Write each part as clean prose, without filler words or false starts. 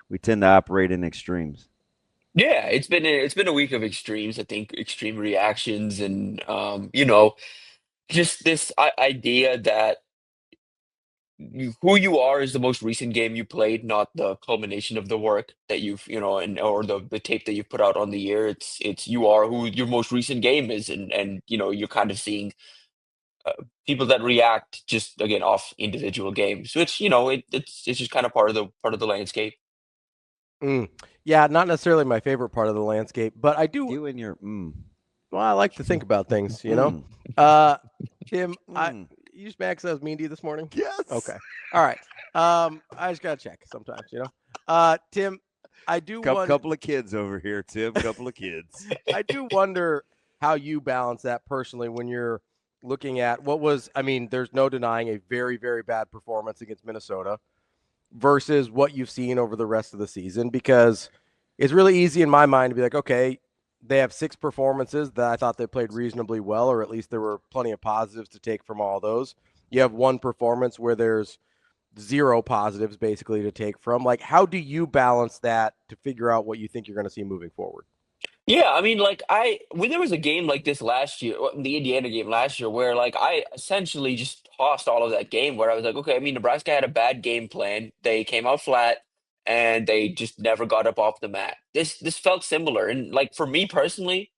we tend to operate in extremes. Yeah, it's been a week of extremes. I think extreme reactions and just this idea that who you are is the most recent game you played, not the culmination of the work that you've, and or the tape that you've put out on the year. It's you are who your most recent game is, and you're kind of seeing uh, people that react just again off individual games, which it's just kind of part of the landscape. Mm. Yeah, not necessarily my favorite part of the landscape, but I do. You and your Well, I like to think about things, mm, Uh, Tim, mm. you just Max, I was mean to you this morning. Yes. Okay, all right. I just gotta check sometimes. Tim, I do one. Couple of kids over here, Tim. Couple of kids. I do wonder how you balance that personally when you're looking at what was. I mean, there's no denying a very, very bad performance against Minnesota versus what you've seen over the rest of the season because it's really easy in my mind to be like, okay, they have 6 performances that I thought they played reasonably well, or at least there were plenty of positives to take from all those. You have one performance where there's 0 positives basically to take from. Like, how do you balance that to figure out what you think you're going to see moving forward? Yeah, I mean, like when there was a game like this last year, the Indiana game last year, where like I essentially just tossed all of that game, where I was like, okay, I mean, Nebraska had a bad game plan, they came out flat, and they just never got up off the mat. This felt similar, and like for me personally,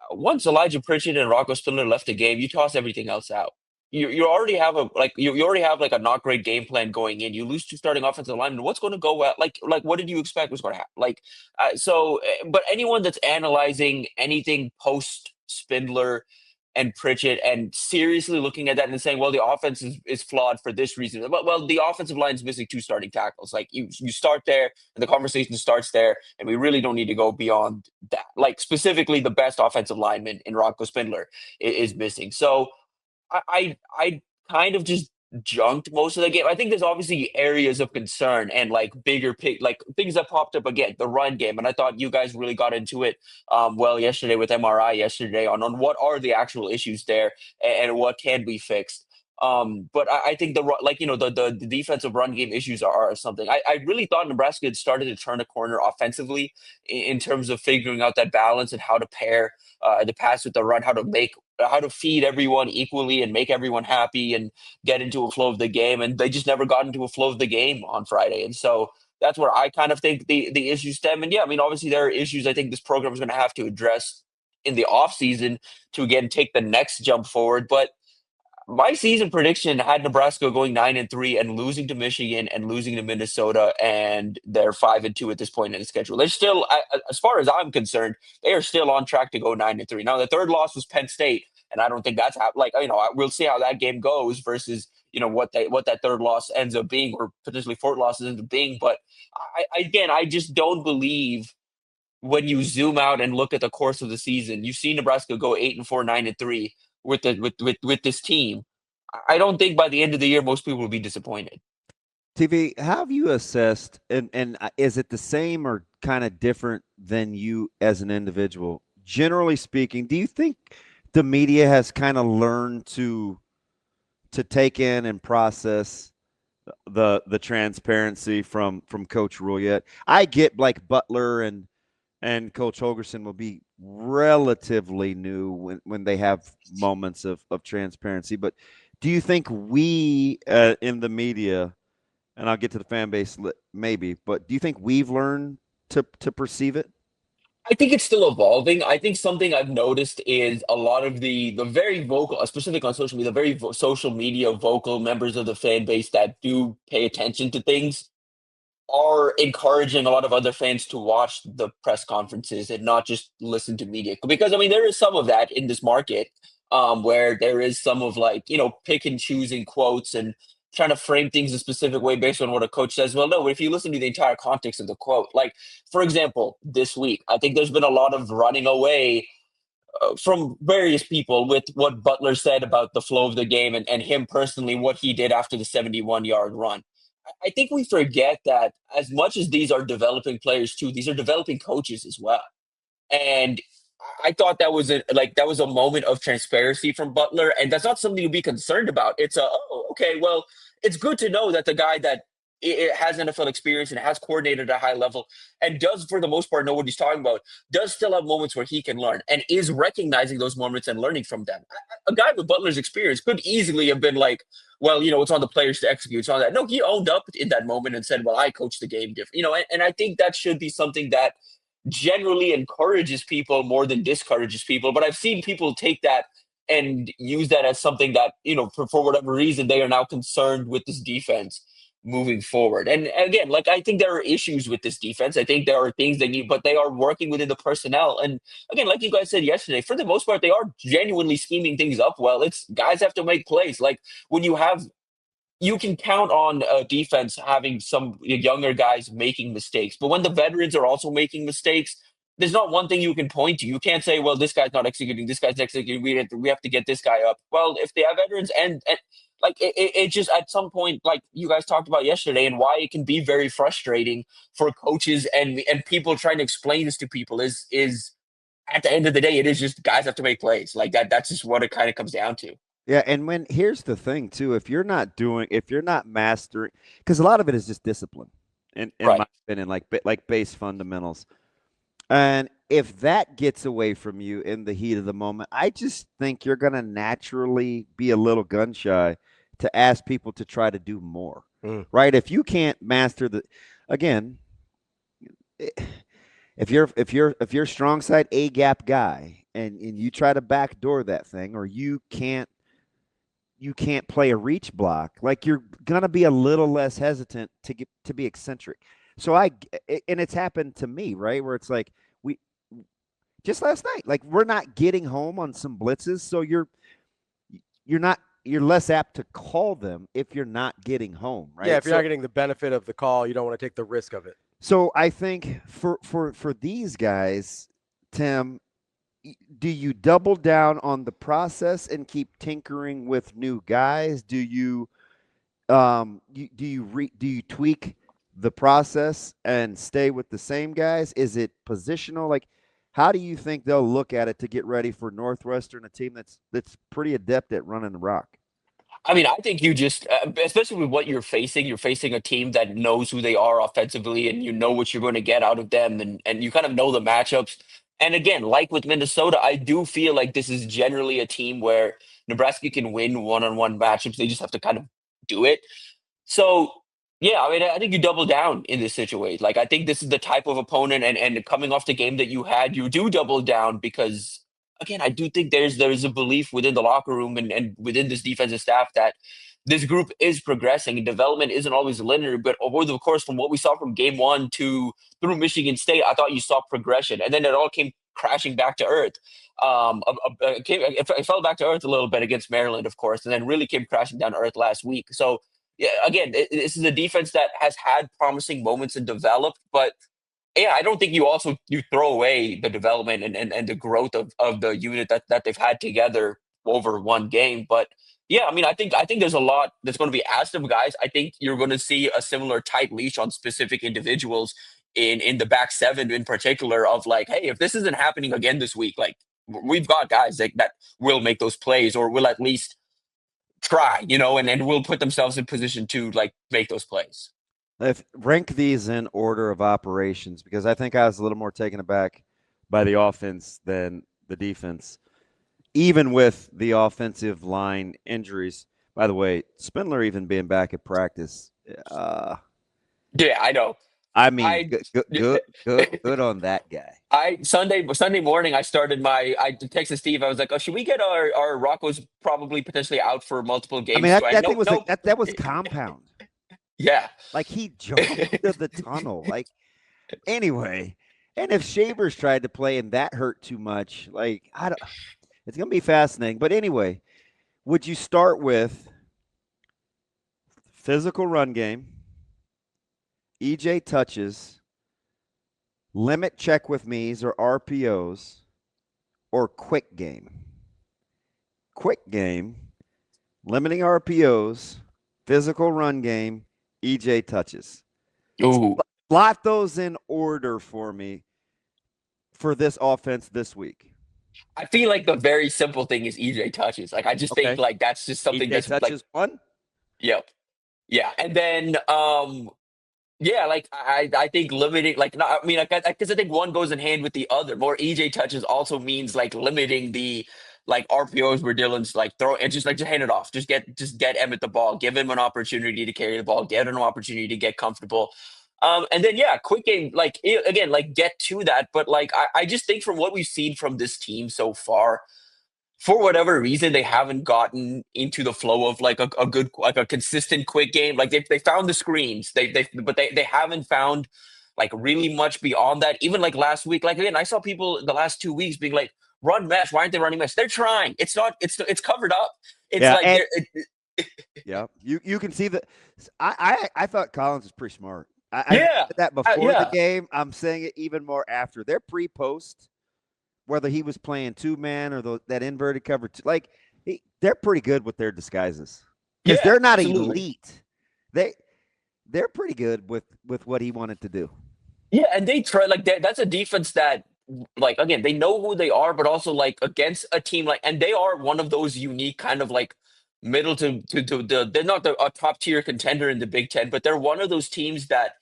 once Elijah Pritchett and Rocco Spindler left the game, you toss everything else out. You already have you already have like a not great game plan going in. You lose two starting offensive linemen. What's going to go well? Like what did you expect was going to happen? But anyone that's analyzing anything post Spindler and Pritchett and seriously looking at that and saying, well, the offense is flawed for this reason. Well, the offensive line is missing two starting tackles. Like you start there and the conversation starts there, and we really don't need to go beyond that. Like specifically, the best offensive lineman in Rocco Spindler is missing. So I kind of just junked most of the game. I think there's obviously areas of concern and like bigger pick like things that popped up again, the run game. And I thought you guys really got into it well yesterday with MRI yesterday on what are the actual issues there and what can be fixed. But I think the defensive run game issues are something. I really thought Nebraska had started to turn a corner offensively in terms of figuring out that balance and how to pair the pass with the run, how to feed everyone equally and make everyone happy and get into a flow of the game. And they just never got into a flow of the game on Friday. And so that's where I kind of think the issues stem. And yeah, I mean, obviously there are issues I think this program is going to have to address in the offseason to again take the next jump forward. But my season prediction had Nebraska going 9-3 and losing to Michigan and losing to Minnesota, and they're 5-2 at this point in the schedule. They're still, as far as I'm concerned, they are still on track to go 9-3. Now, the third loss was Penn State, and I don't think that's how. We'll see how that game goes versus what that third loss ends up being, or potentially fourth losses ends up being. But I just don't believe when you zoom out and look at the course of the season, you see Nebraska go 8-4, 9-3 with this team. I don't think by the end of the year most people will be disappointed. TV, how have you assessed, and is it the same or kind of different than you as an individual? Generally speaking, do you think the media has kind of learned to take in and process the transparency from Coach Rule yet? I get like Butler and Coach Holgerson will be relatively new when they have moments of transparency. But do you think we in the media, and I'll get to the fan base maybe, but do you think we've learned to perceive it? I think it's still evolving. I think something I've noticed is a lot of the very vocal, specifically on social media, the very social media vocal members of the fan base that do pay attention to things are encouraging a lot of other fans to watch the press conferences and not just listen to media. Because I mean, there is some of that in this market, where there is some of like, pick and choosing quotes and trying to frame things a specific way based on what a coach says. Well, no, if you listen to the entire context of the quote, like for example, this week, I think there's been a lot of running away from various people with what Butler said about the flow of the game and him personally, what he did after the 71-yard run. I think we forget that as much as these are developing players too, these are developing coaches as well. And I thought that was a moment of transparency from Butler, and that's not something to be concerned about. It's okay, well, it's good to know that the guy that it has NFL experience and has coordinated at a high level and does, for the most part, know what he's talking about, does still have moments where he can learn and is recognizing those moments and learning from them. A guy with Butler's experience could easily have been like, well, it's on the players to execute. It's on that. No, he owned up in that moment and said, well, I coached the game different. And I think that should be something that generally encourages people more than discourages people. But I've seen people take that and use that as something that, for whatever reason, they are now concerned with this defense moving forward. And again, like, I think there are issues with this defense. I think there are things they need, but they are working within the personnel. And again, like you guys said yesterday, for the most part, they are genuinely scheming things up well. It's guys have to make plays. Like, when you can count on a defense having some younger guys making mistakes. But when the veterans are also making mistakes, there's not one thing you can point to. You can't say, well, this guy's not executing, this guy's executing, we have to get this guy up. Well, if they have veterans and like it just at some point, like you guys talked about yesterday, and why it can be very frustrating for coaches and people trying to explain this to people is at the end of the day, it is just guys have to make plays. Like that's just what it kind of comes down to. Yeah, and here's the thing too, if you're not mastering, because a lot of it is just discipline, in Right. my opinion, like base fundamentals. And if that gets away from you in the heat of the moment, I just think you're going to naturally be a little gun shy to ask people to try to do more, right? If you can't master again, if you're strong side A gap guy and you try to backdoor that thing, or you can't play a reach block, like, you're going to be a little less hesitant to be eccentric. So and it's happened to me, right? Where it's like, we just last night, like, we're not getting home on some blitzes. So you're less apt to call them if you're not getting home, right? Yeah. If you're not getting the benefit of the call, you don't want to take the risk of it. So I think for these guys, Tim, do you double down on the process and keep tinkering with new guys? Do you tweak the process and stay with the same guys? Is it positional? Like, how do you think they'll look at it to get ready for Northwestern, a team that's pretty adept at running the rock? I mean, I think you just, especially with what you're facing a team that knows who they are offensively, and you know what you're going to get out of them, and you kind of know the matchups. And again, like with Minnesota, I do feel like this is generally a team where Nebraska can win one-on-one matchups. They just have to kind of do it. So, yeah, I mean, I think you double down in this situation. Like, I think this is the type of opponent, and coming off the game that you had, you do double down because, again, I do think there's a belief within the locker room and within this defensive staff that this group is progressing and development isn't always linear. But over the course from what we saw from game one to through Michigan State, I thought you saw progression, and then it all came crashing back to earth. It fell back to earth a little bit against Maryland, of course, and then really came crashing down to earth last week. So, yeah, again, this is a defense that has had promising moments and developed, but yeah, I don't think you throw away the development and the growth of the unit that they've had together over one game. But yeah, I mean, I think there's a lot that's going to be asked of guys. I think you're going to see a similar tight leash on specific individuals in the back seven in particular of like, hey, if this isn't happening again this week, like we've got guys that will make those plays or will at least try, and will put themselves in position to like make those plays. Rank these in order of operations, because I think I was a little more taken aback by the offense than the defense, even with the offensive line injuries. By the way, Spindler even being back at practice. Yeah, I know. I mean, good on that guy. Sunday morning I texted Steve. I was like, oh, should we get our Rocco's probably potentially out for multiple games? I mean, that thing was like that was compound. Yeah. Like, he jumped into the tunnel. Like, anyway, and if Shavers tried to play and that hurt too much, like, it's going to be fascinating. But anyway, would you start with physical run game, EJ touches, limit check with me's or RPOs, or quick game? Quick game, limiting RPOs, physical run game, EJ touches. Ooh. Slot those in order for me for this offense this week. I feel like the very simple thing is EJ touches. Like, I just think like that's just something EJ that's touches like one. Yep. Yeah, and then yeah, like I think limiting, like, no, I mean, like, because I think one goes in hand with the other. More EJ touches also means like limiting the like RPOs where Dylan's like throw and just hand it off. Just get Emmett the ball, give him an opportunity to carry the ball, get him an opportunity to get comfortable. And then yeah, quick game, like again, like get to that. But like I just think from what we've seen from this team so far, for whatever reason, they haven't gotten into the flow of like a good, like a consistent quick game. Like they found the screens, but they haven't found like really much beyond that. Even like last week, like again, I saw people in the last 2 weeks being like, "Run mesh, why aren't they running mesh?" They're trying. It's not. It's covered up. It's Yeah, like and they're. yeah, you can see that. I thought Collins was pretty smart. I said Yeah, that before the yeah. game. I'm saying it even more after. Their pre-post, whether he was playing two man or that inverted cover, like they're pretty good with their disguises because Yeah, they're not absolutely. elite. They're pretty good with what he wanted to do. Yeah, and they try like that's a defense that like again, they know who they are, but also like against a team like and they are one of those unique kind of like middle to the they're not a top tier contender in the Big Ten, but they're one of those teams that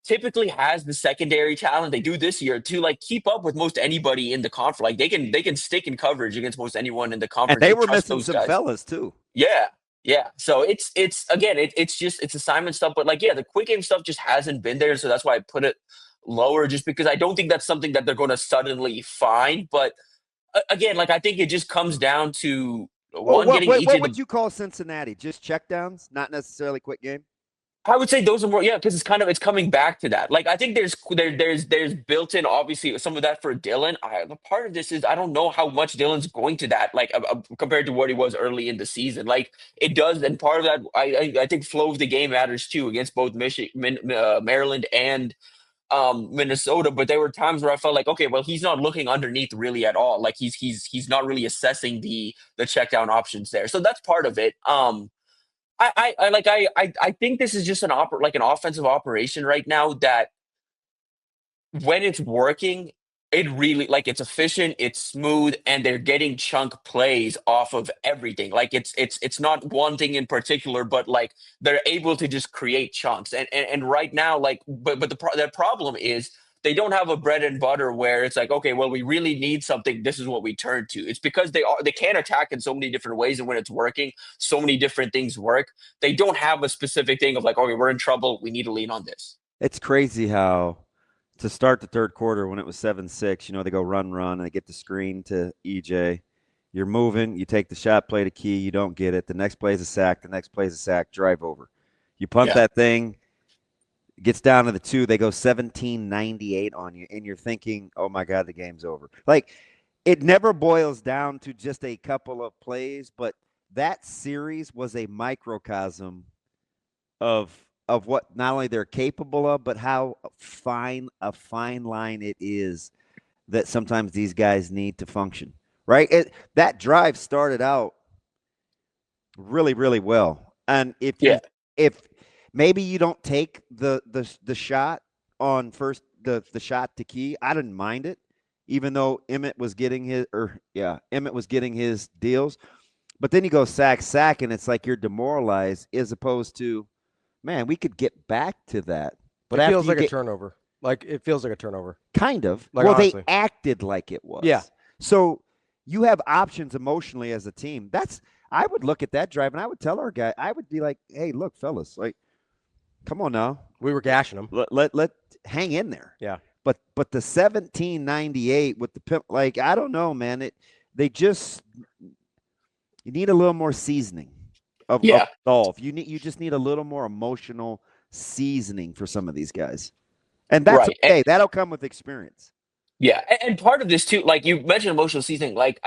typically has the secondary talent. They do this year to like keep up with most anybody in the conference. Like they can stick in coverage against most anyone in the And conference. they They were trust missing those some guys. fellas too. Yeah. Yeah. So it's again, it's just it's assignment stuff, but like yeah, the quick game stuff just hasn't been there. So that's why I put it lower, just because I don't think that's something that they're gonna suddenly find. But again, like I think it just comes down to Well, one what getting what, each what of would the you call Cincinnati? Just checkdowns, not necessarily quick game. I would say those are more, yeah, because it's coming back to that. Like I think there's built in obviously some of that for Dylan. The part of this is I don't know how much Dylan's going to that like compared to what he was early in the season. Like it does, and part of that I think flow of the game matters too against both Maryland and Minnesota. But there were times where I felt like okay, well he's not looking underneath really at all. Like he's not really assessing the check down options there. So that's part of it. I think this is just like an offensive operation right now that when it's working, it really like it's efficient, it's smooth, and they're getting chunk plays off of everything. Like it's not one thing in particular, but like they're able to just create chunks. And right now, like but the problem is they don't have a bread and butter where it's like okay, well we really need something. This is what we turn to. It's because they can attack in so many different ways, and when it's working, so many different things work. They don't have a specific thing of like okay, we're in trouble. We need to lean on this. It's crazy how to start the third quarter when it was 7-6, they go run, and they get the screen to EJ. You're moving, you take the shot play to Key, you don't get it. The next play is a sack, the next play is a sack, drive over. You punt Yeah. that thing, it gets down to the 2, they go 17-98 on you, and you're thinking, oh my God, the game's over. Like, it never boils down to just a couple of plays, but that series was a microcosm of what not only they're capable of, but how fine a fine line it is that sometimes these guys need to function. Right? That drive started out really, really well. And Yeah. if maybe you don't take the shot on first the shot to Key, I didn't mind it, even though Emmett was getting his deals. But then you go sack, and it's like you're demoralized as opposed to, man, we could get back to that. But It after feels you like a get turnover. Like it feels like a turnover. kind of, Like well, honestly. they acted like it was. Yeah. So you have options emotionally as a team. I would look at that drive and I would tell our guy, I would be like, hey, look, fellas, like, come on now. We were gashing them. Let hang in there. Yeah. But the 17-98 with the pimp, like, I don't know, man. You need a little more seasoning of Yeah. golf. You just need a little more emotional seasoning for some of these guys. And that's Right. okay. That'll come with experience. Yeah, and part of this too, like you mentioned emotional seasoning, like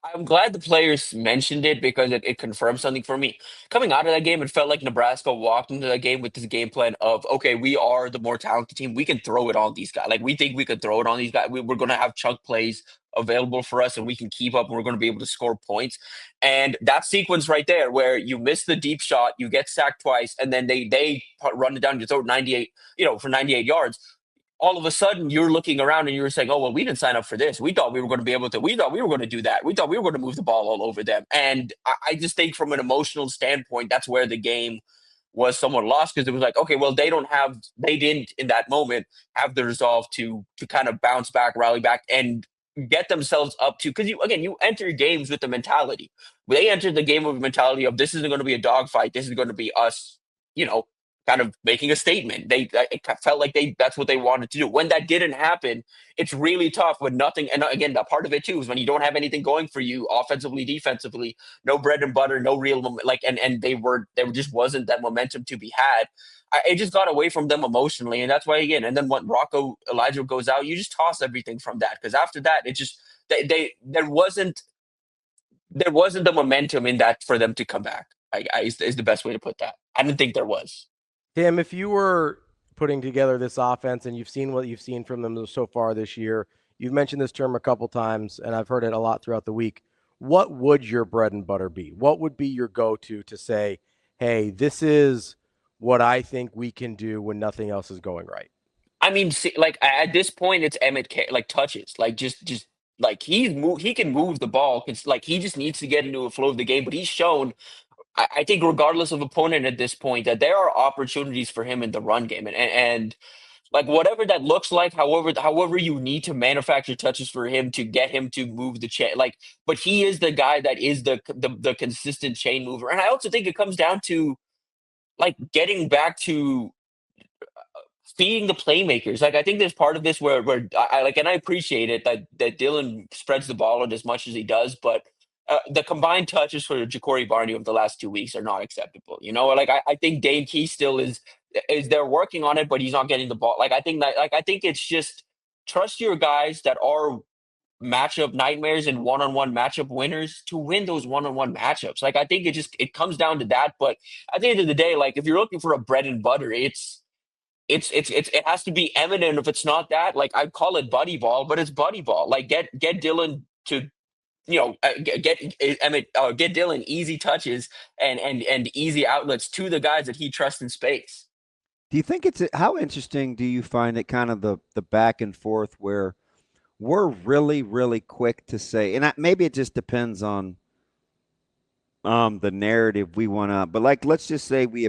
I'm glad the players mentioned it because it confirmed something for me. Coming out of that game, it felt like Nebraska walked into that game with this game plan of, okay, we are the more talented team. We can throw it on these guys. Like we think we could throw it on these guys. We're going to have chunk plays available for us and we can keep up and we're going to be able to score points. And that sequence right there where you miss the deep shot, you get sacked twice, and then they run it down your throat 98, for 98 yards, all of a sudden you're looking around and you're saying, oh, well, we didn't sign up for this. We thought we were going to be able to, we thought we were going to do that. We thought we were going to move the ball all over them. And I just think from an emotional standpoint, that's where the game was someone lost, because it was like, okay, well, they didn't in that moment have the resolve to kind of bounce back, rally back, and get themselves up to, because you enter games with the mentality. They entered the game with a mentality of, this isn't going to be a dogfight. This is going to be us, kind of making a statement. It felt like that's what they wanted to do. When that didn't happen, it's really tough with nothing. And again, that part of it too is when you don't have anything going for you offensively, defensively, no bread and butter, no real and there just wasn't that momentum to be had. It just got away from them emotionally, and that's why, again. And then when Elijah goes out, you just toss everything from that, because after that, it just there wasn't the momentum in that for them to come back. Is the best way to put that. I didn't think there was. Tim, if you were putting together this offense and you've seen what you've seen from them so far this year, you've mentioned this term a couple times, and I've heard it a lot throughout the week. What would your bread and butter be? What would be your go-to to say, hey, this is what I think we can do when nothing else is going right? I mean, see, like at this point, it's Emmett like touches, like just like he can move the ball. It's like he just needs to get into a flow of the game. But he's shown, I think, regardless of opponent at this point, that there are opportunities for him in the run game, and like whatever that looks like, however you need to manufacture touches for him to get him to move the chain, like, but he is the guy that is the consistent chain mover. And I also think it comes down to like getting back to feeding the playmakers. Like, I think there's part of this where I like, and I appreciate it that Dylan spreads the ball out as much as he does, but the combined touches for Ja'Cory Barney of the last 2 weeks are not acceptable. Like I think Dane Key still is they're working on it, but he's not getting the ball. Like, I think it's just trust your guys that are matchup nightmares and one-on-one matchup winners to win those one-on-one matchups. Like, I think it comes down to that. But at the end of the day, like, if you're looking for a bread and butter, it has to be eminent. If it's not that, like, I'd call it buddy ball, but it's buddy ball. Like, get Dylan to get Dylan easy touches and easy outlets to the guys that he trusts in space. Do you think how interesting do you find it, kind of the back and forth where we're really, really quick to say, and maybe it just depends on the narrative we want to, but like, let's just say we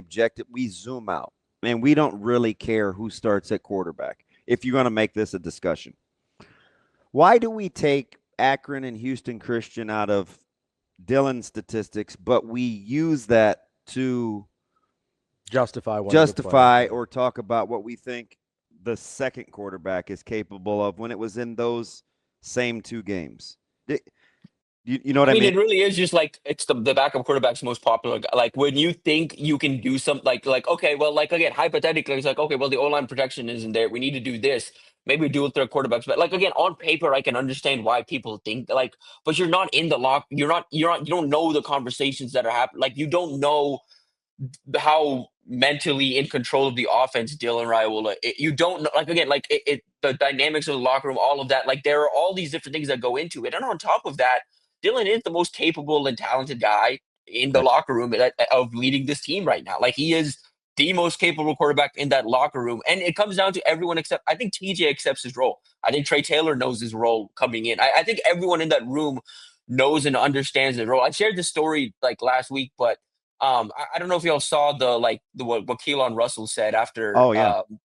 zoom out, and we don't really care who starts at quarterback. If you're going to make this a discussion, why do we take Akron and Houston Christian out of Dylan's statistics, but we use that to justify or talk about what we think the second quarterback is capable of when it was in those same two games? You know what I mean? It really is just like, it's the backup quarterback's most popular guy. Like, when you think you can do something, like okay, well, like, again, hypothetically, it's like, okay, well, the O-line protection isn't there. We need to do this. Maybe do it through quarterbacks. But like, again, on paper, I can understand why people think like, but you're not in the lock. You don't know the conversations that are happening. Like, you don't know how mentally in control of the offense Dylan Raiola. You don't know, like, again, like the dynamics of the locker room, all of that. Like, there are all these different things that go into it. And on top of that, Dylan is the most capable and talented guy in the locker room of leading this team right now. Like, he is the most capable quarterback in that locker room. And it comes down to everyone except, I think TJ accepts his role. I think Trey Taylor knows his role coming in. I think everyone in that room knows and understands his role. I shared this story like last week, but I don't know if y'all saw what Keelan Russell said after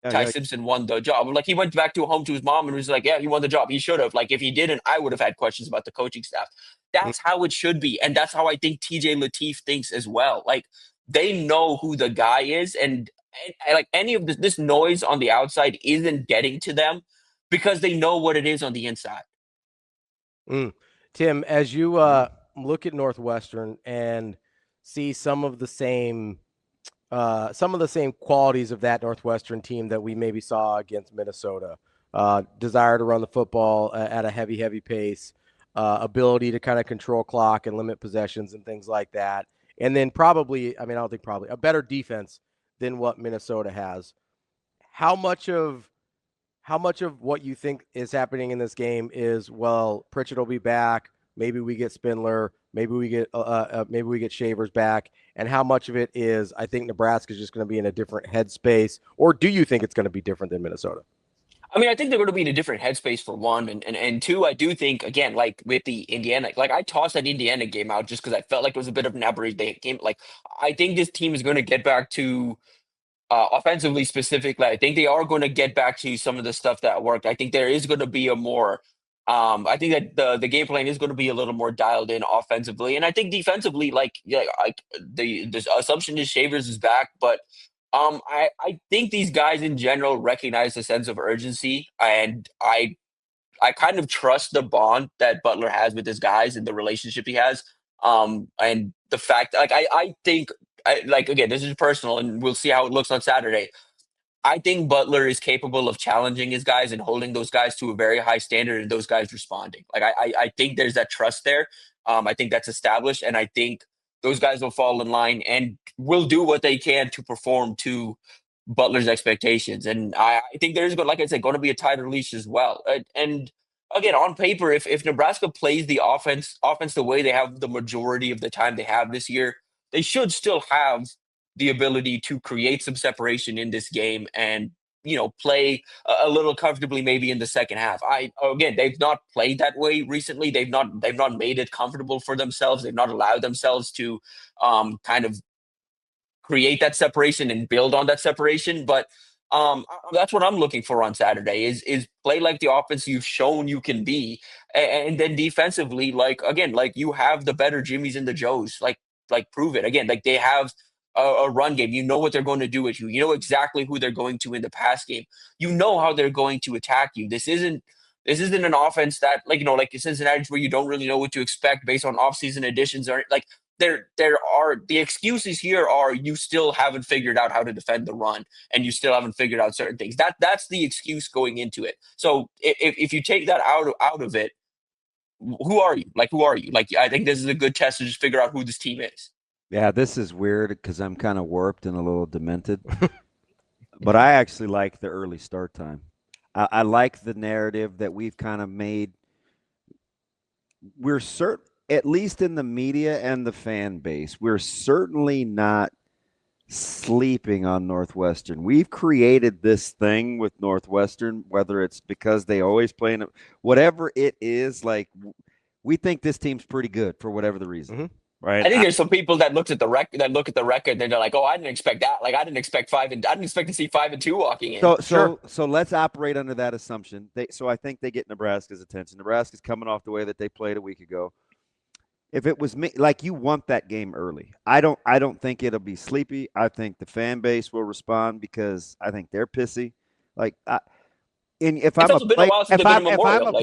Ty Simpson won the job. Like, he went back home to his mom and was like, yeah, he won the job. He should have. Like, if he didn't, I would have had questions about the coaching staff. That's how it should be. And that's how I think TJ Lateef thinks as well. Like, they know who the guy is. And like, any of this noise on the outside isn't getting to them because they know what it is on the inside. Tim, as you look at Northwestern and see some of the same qualities of that Northwestern team that we maybe saw against Minnesota, desire to run the football at a heavy pace, ability to kind of control clock and limit possessions and things like that. And then probably a better defense than what Minnesota has. How much of what you think is happening in this game is, well, Pritchett will be back, maybe we get Spindler, maybe we get Shavers back, and how much of it is, I think Nebraska is just going to be in a different headspace, or do you think it's going to be different than Minnesota? I mean, I think they're going to be in a different headspace for one, and two, I do think again, like with the Indiana, like I tossed that Indiana game out just because I felt like it was a bit of an aberration game. Like I think this team is going to get back to offensively specifically. I think they are going to get back to some of the stuff that worked. I think there is going to be a more. I think that the game plan is going to be a little more dialed in offensively, and I think defensively, like yeah, like the assumption is Shavers is back, but I think these guys in general recognize the sense of urgency, and I kind of trust the bond that Butler has with his guys and the relationship he has. And the fact, like, I think, like, again, this is personal, and we'll see how it looks on Saturday. I think Butler is capable of challenging his guys and holding those guys to a very high standard, and those guys responding. Like, I think there's that trust there. I think that's established, and I think those guys will fall in line and will do what they can to perform to Butler's expectations. And I think there's going, like I said, going to be a tighter leash as well. And again, on paper, if Nebraska plays the offense the way they have the majority of the time they have this year, they should still have the ability to create some separation in this game and play a little comfortably maybe in the second half. They've not played that way recently. They've not made it comfortable for themselves. They've not allowed themselves to kind of create that separation and build on that separation. But that's what I'm looking for on Saturday is play like the offense you've shown you can be, and then defensively, like again, like you have the better Jimmys and the Joes, like prove it again. Like they have a run game. You know what they're going to do with you. You know exactly who they're going to in the pass game. You know how they're going to attack you. This isn't an offense that like Cincinnati where you don't really know what to expect based on offseason additions or like there are the excuses here are you still haven't figured out how to defend the run and you still haven't figured out certain things. That's the excuse going into it. So if you take that out of it, who are you? Like who are you? Like I think this is a good test to just figure out who this team is. Yeah, this is weird because I'm kind of warped and a little demented. But I actually like the early start time. I like the narrative that we've kind of made. We're certain, at least in the media and the fan base, we're certainly not sleeping on Northwestern. We've created this thing with Northwestern, whether it's because they always play in it, whatever it is, like we think this team's pretty good for whatever the reason. Mm-hmm. Right. I think there's some people that look at the record and they're like, oh, I didn't expect that. Like I didn't expect I didn't expect to see 5-2 walking in. So let's operate under that assumption. So I think they get Nebraska's attention. Nebraska's coming off the way that they played a week ago. If it was me, like you want that game early. I don't think it'll be sleepy. I think the fan base will respond because I think they're pissy. Like if I'm a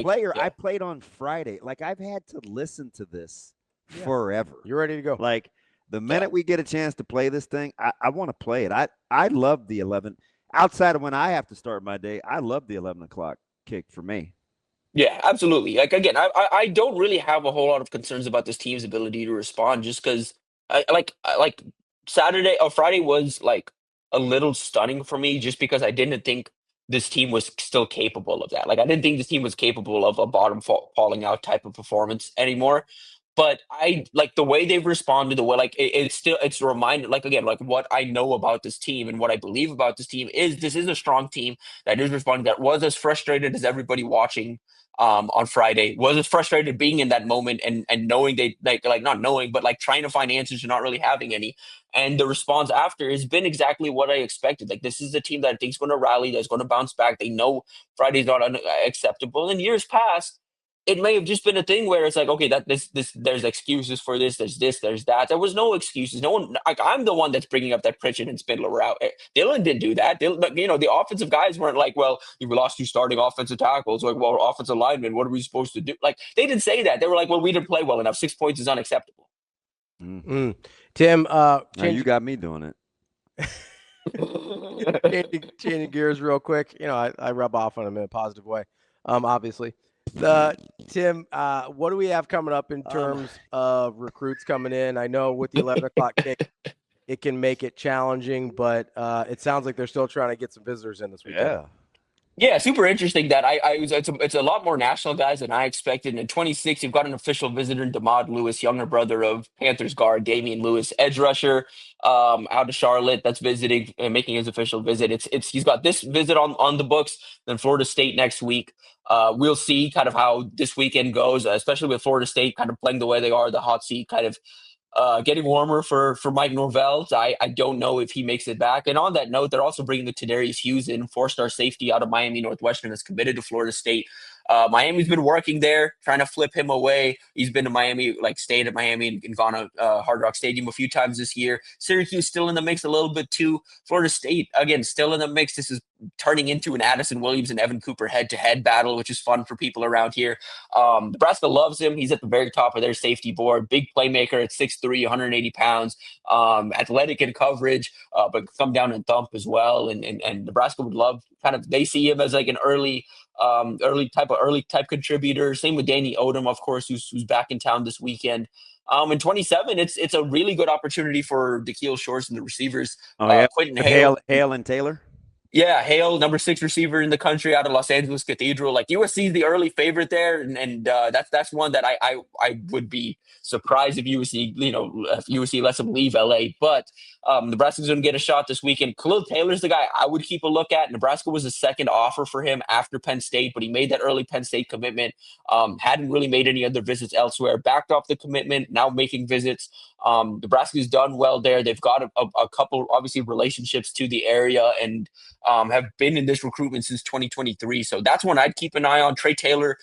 player, I played on Friday. Like I've had to listen to this forever. You're ready to go. Like the minute we get a chance to play this thing, I want to play it. I love the 11. Outside of when I have to start my day, I love the 11 o'clock kick for me. Yeah, absolutely. Like again, I don't really have a whole lot of concerns about this team's ability to respond, just because I like Saturday or Friday was like a little stunning for me, just because I didn't think this team was still capable of that. Like I didn't think this team was capable of a falling out type of performance anymore. But I like the way they've responded, the way like it's reminded like again like what I know about this team and what I believe about this team is this is a strong team that is responding, that was as frustrated as everybody watching on Friday, was as frustrated being in that moment and knowing they like not knowing, but like trying to find answers and not really having any. And the response after has been exactly what I expected. Like this is a team that I think is going to rally, that's going to bounce back. They know Friday's not acceptable. In years past, it may have just been a thing where it's like, okay, that this there's excuses for this, there's that. There was no excuses. No one. Like I'm the one that's bringing up that Pritchett and Spindler were out. Dylan didn't do that. The offensive guys weren't like, well, you lost two starting offensive tackles. Like, well, offensive linemen, what are we supposed to do? Like they didn't say that. They were like, well, we didn't play well enough. 6 points is unacceptable. Mm-hmm. Tim, you got me doing it. Changing gears real quick. I rub off on him in a positive way. Obviously. Tim, what do we have coming up in terms of recruits coming in? I know with the 11 o'clock kick, it can make it challenging, but it sounds like they're still trying to get some visitors in this weekend. Yeah, super interesting that it's a lot more national guys than I expected. And in 26, you've got an official visitor, Damon Lewis, younger brother of Panthers guard Damian Lewis, edge rusher, out of Charlotte, that's visiting and making his official visit. He's got this visit on the books, then Florida State next week. We'll see kind of how this weekend goes, especially with Florida State kind of playing the way they are, the hot seat kind of getting warmer for Mike Norvell. I don't know if he makes it back. And on that note, they're also bringing the Tadarius Hughes in, four-star safety out of Miami Northwestern that's committed to Florida State. Miami's been working there, trying to flip him away. He's been to Miami, like stayed at Miami and gone to Hard Rock Stadium a few times this year. Syracuse still in the mix a little bit too. Florida State, again, still in the mix. This is turning into an Addison Williams and Evan Cooper head-to-head battle, which is fun for people around here. Nebraska loves him. He's at the very top of their safety board. Big playmaker at 6'3", 180 pounds. Athletic in coverage, but come down and thump as well. And Nebraska would love they see him as like an early type contributor. Same with Danny Odom, of course, who's back in town this weekend. In 27, it's a really good opportunity for DeKeel Shores and the receivers. Quentin Hale and Taylor. Yeah, Hale, number 6 receiver in the country out of Los Angeles Cathedral. Like USC is the early favorite there, and that's one that I would be surprised if USC lets him leave LA. But Nebraska's going to get a shot this weekend. Khalil Taylor's the guy I would keep a look at. Nebraska was a second offer for him after Penn State, but he made that early Penn State commitment. Hadn't really made any other visits elsewhere. Backed off the commitment, now making visits. Nebraska's done well there. They've got a couple, obviously, relationships to the area and have been in this recruitment since 2023. So that's one I'd keep an eye on. Trey Taylor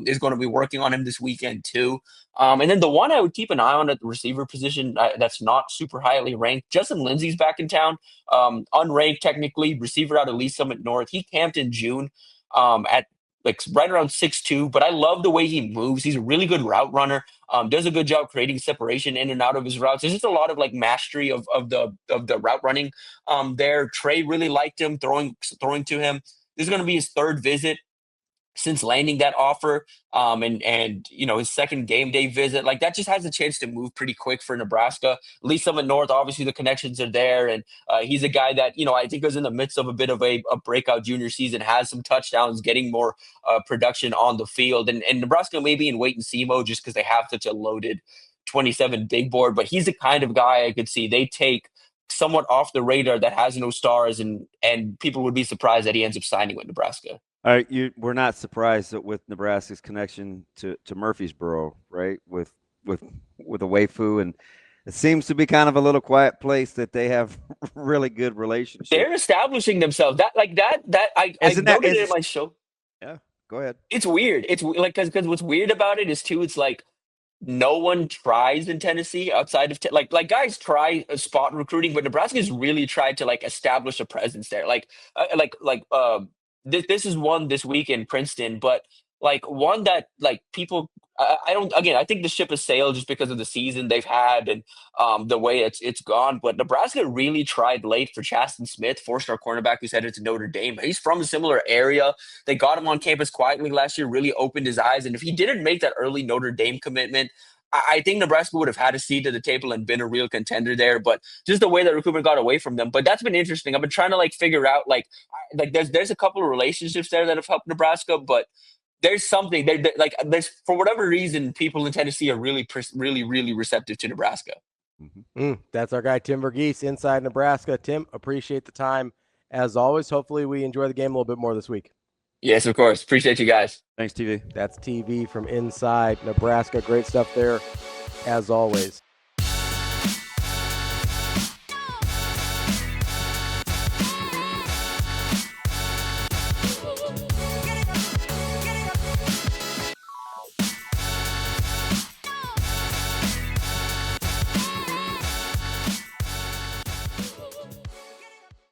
is going to be working on him this weekend too. And then the one I would keep an eye on at the receiver position that's not super highly ranked, Justin Lindsay's back in town. Unranked technically, receiver out of Lee Summit North. He camped in June at like right around 6'2", but I love the way he moves. He's a really good route runner. Does a good job creating separation in and out of his routes. There's just a lot of like mastery of the route running there. Trey really liked him, throwing to him. This is going to be his third visit since landing that offer, and his second game day visit. Like that just has a chance to move pretty quick for Nebraska. Lee Summit North, obviously the connections are there, and he's a guy that I think was in the midst of a bit of a breakout junior season, has some touchdowns, getting more production on the field, and Nebraska may be in wait and see mode just because they have such a loaded 27 big board. But he's the kind of guy I could see they take somewhat off the radar that has no stars, and people would be surprised that he ends up signing with Nebraska. All right, we're not surprised that with Nebraska's connection to Murfreesboro, right? With a Waifu, and it seems to be kind of a little quiet place that they have really good relationships. They're establishing themselves. I noted it in my show. Yeah, go ahead. It's weird. It's like because what's weird about it is too. It's like no one tries in Tennessee outside of like guys try spot recruiting, but Nebraska's really tried to like establish a presence there. This is one this week in Princeton, but like one that like people I think the ship has sailed just because of the season they've had and the way it's gone. But Nebraska really tried late for Chasten Smith, 4-star cornerback who's headed to Notre Dame. He's from a similar area. They got him on campus quietly last year, really opened his eyes. And if he didn't make that early Notre Dame commitment, I think Nebraska would have had a seat at the table and been a real contender there. But just the way that recruitment got away from them. But that's been interesting. I've been trying to like figure out there's a couple of relationships there that have helped Nebraska, but there's something there's for whatever reason people in Tennessee are really receptive to Nebraska. That's our guy Tim Verghese, Inside Nebraska. Tim, appreciate the time as always. Hopefully we enjoy the game a little bit more this week. Yes, of course. Appreciate you guys. Thanks, TV. That's TV from Inside Nebraska. Great stuff there as always.